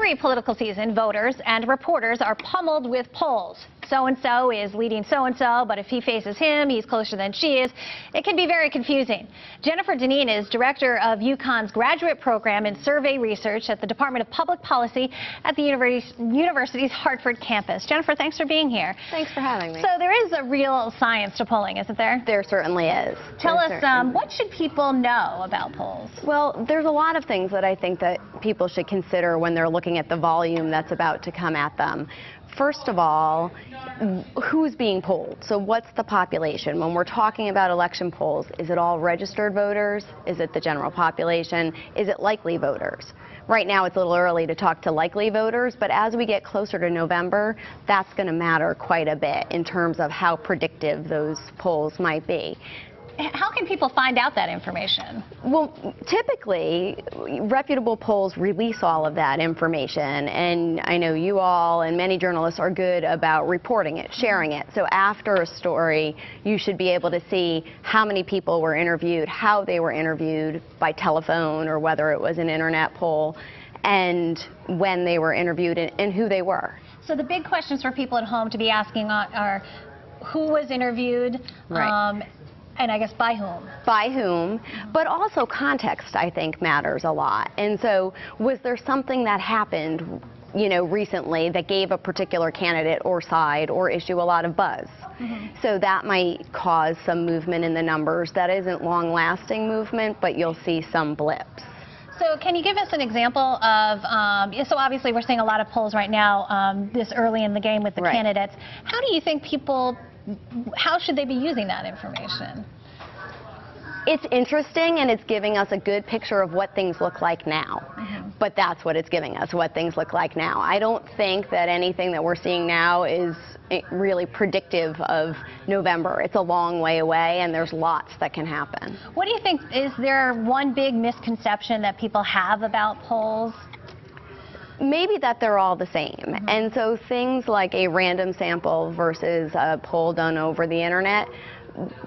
Every political season, voters and reporters are pummeled with polls. So-and-so is leading so-and-so, but if he faces him, he's closer than she is. It can be very confusing. Jennifer Dineen is director of UConn's Graduate Program in Survey Research at the Department of Public Policy at the university's Hartford campus. Jennifer, thanks for being here. Thanks for having me. So there is a real science to polling, isn't there? There certainly is. Tell us, what should people know about polls? Well, there's a lot of things that I think that people should consider when they're looking at the volume that's about to come at them. First of all, who's being polled? So what's the population? When we're talking about election polls, is it all registered voters? Is it the general population? Is it likely voters? Right now it's a little early to talk to likely voters, but as we get closer to November, that's going to matter quite a bit in terms of how predictive those polls might be. How can people find out that information? Well, typically, reputable polls release all of that information, and I know you all and many journalists are good about reporting it, sharing it. So after a story, you should be able to see how many people were interviewed, how they were interviewed by telephone or whether it was an internet poll, and when they were interviewed and who they were. So the big questions for people at home to be asking are who was interviewed, right. And I guess by whom? By whom, but also context, I think, matters a lot. And so was there something that happened, recently that gave a particular candidate or side or issue a lot of buzz? So that might cause some movement in the numbers. That isn't long-lasting movement, but you'll see some blips. So can you give us an example of, so obviously we're seeing a lot of polls right now this early in the game with the candidates. How do you think how should they be using that information? It's interesting, and it's giving us a good picture of what things look like now. But that's what it's giving us, what things look like now. I don't think that anything that we're seeing now is really predictive of November. It's a long way away, and there's lots that can happen. What do you think, is there one big misconception that people have about polls? Maybe that they're all the same. And so things like a random sample versus a poll done over the internet,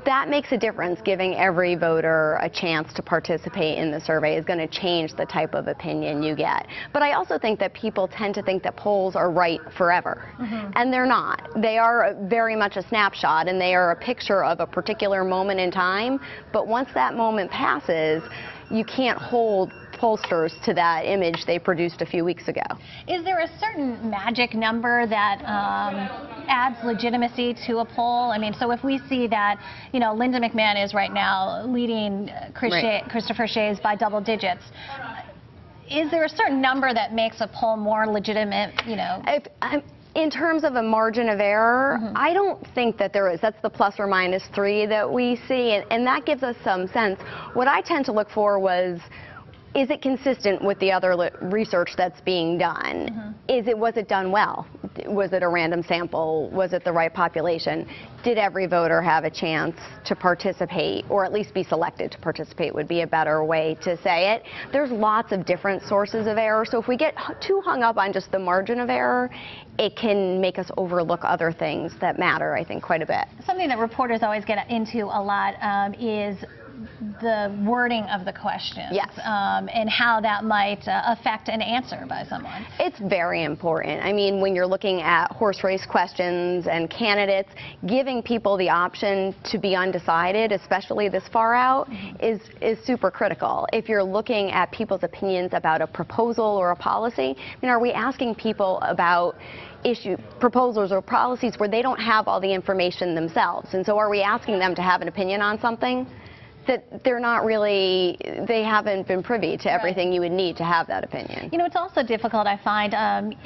that makes a difference. Giving every voter a chance to participate in the survey is going to change the type of opinion you get. But I also think that people tend to think that polls are right forever. And they're not. They are very much a snapshot, and they are a picture of a particular moment in time. But once that moment passes, you can't hold pollsters to that image they produced a few weeks ago. Is there a certain magic number that adds legitimacy to a poll? I mean, so if we see that, Linda McMahon is right now leading Christopher Shays by double digits, is there a certain number that makes a poll more legitimate, In terms of a margin of error, I don't think that there is. That's the plus or minus 3 that we see, and that gives us some sense. What I tend to look for was, is it consistent with the other research that's being done? Was it done well? Was it a random sample? Was it the right population? Did every voter have a chance to participate, or at least be selected to participate would be a better way to say it. There's lots of different sources of error, so if we get too hung up on just the margin of error, it can make us overlook other things that matter, I think, quite a bit. Something that reporters always get into a lot is the wording of the questions. Yes. And how that might affect an answer by someone. It's very important. I mean, when you're looking at horse race questions and candidates, giving people the option to be undecided, especially this far out, is super critical. If you're looking at people's opinions about a proposal or a policy, are we asking people about proposals or policies where they don't have all the information themselves? And so are we asking them to have an opinion on something that they haven't been privy to everything you would need to have that opinion? It's also difficult, I find,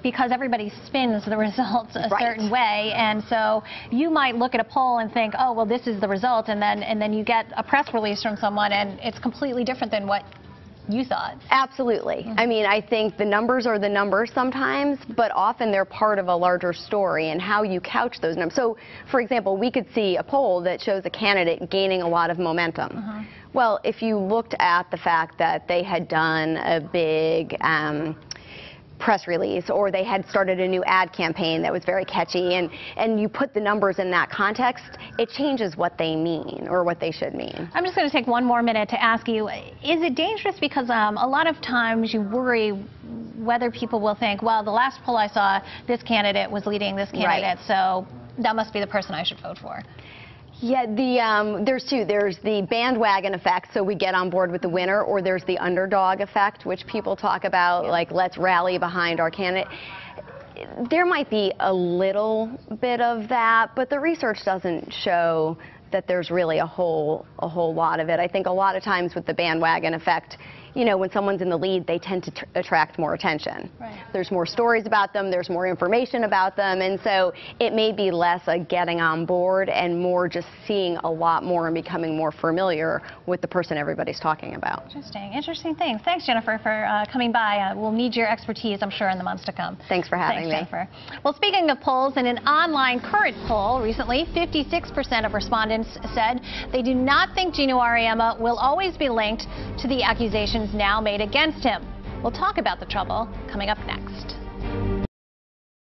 because everybody spins the results a certain way, and so you might look at a poll and think, oh, well, this is the result, and then you get a press release from someone, and it's completely different than what you thought. Absolutely. I mean, I think the numbers are the numbers sometimes, but often they're part of a larger story and how you couch those numbers. So, for example, we could see a poll that shows a candidate gaining a lot of momentum. Well, if you looked at the fact that they had done a big press release, or they had started a new ad campaign that was very catchy, and you put the numbers in that context, it changes what they mean or what they should mean. I'm just going to take one more minute to ask you, is it dangerous because a lot of times you worry whether people will think, well, the last poll I saw, this candidate was leading this candidate, so that must be the person I should vote for. Yeah, there's two. There's the bandwagon effect, so we get on board with the winner, or there's the underdog effect, which people talk about, like, let's rally behind our candidate. There might be a little bit of that, but the research doesn't show that there's really a whole lot of it. I think a lot of times with the bandwagon effect, you know, when someone's in the lead, they tend to attract more attention. Right. There's more stories about them, there's more information about them, and so it may be less a getting on board and more just seeing a lot more and becoming more familiar with the person everybody's talking about. Interesting things. Thanks, Jennifer, for coming by. We'll need your expertise, I'm sure, in the months to come. Thanks for having me. Jennifer. Well, speaking of polls, in an online current poll recently, 56% of respondents said they do not think Gino Auriemma will always be linked to the accusations now made against him. We'll talk about the trouble coming up next.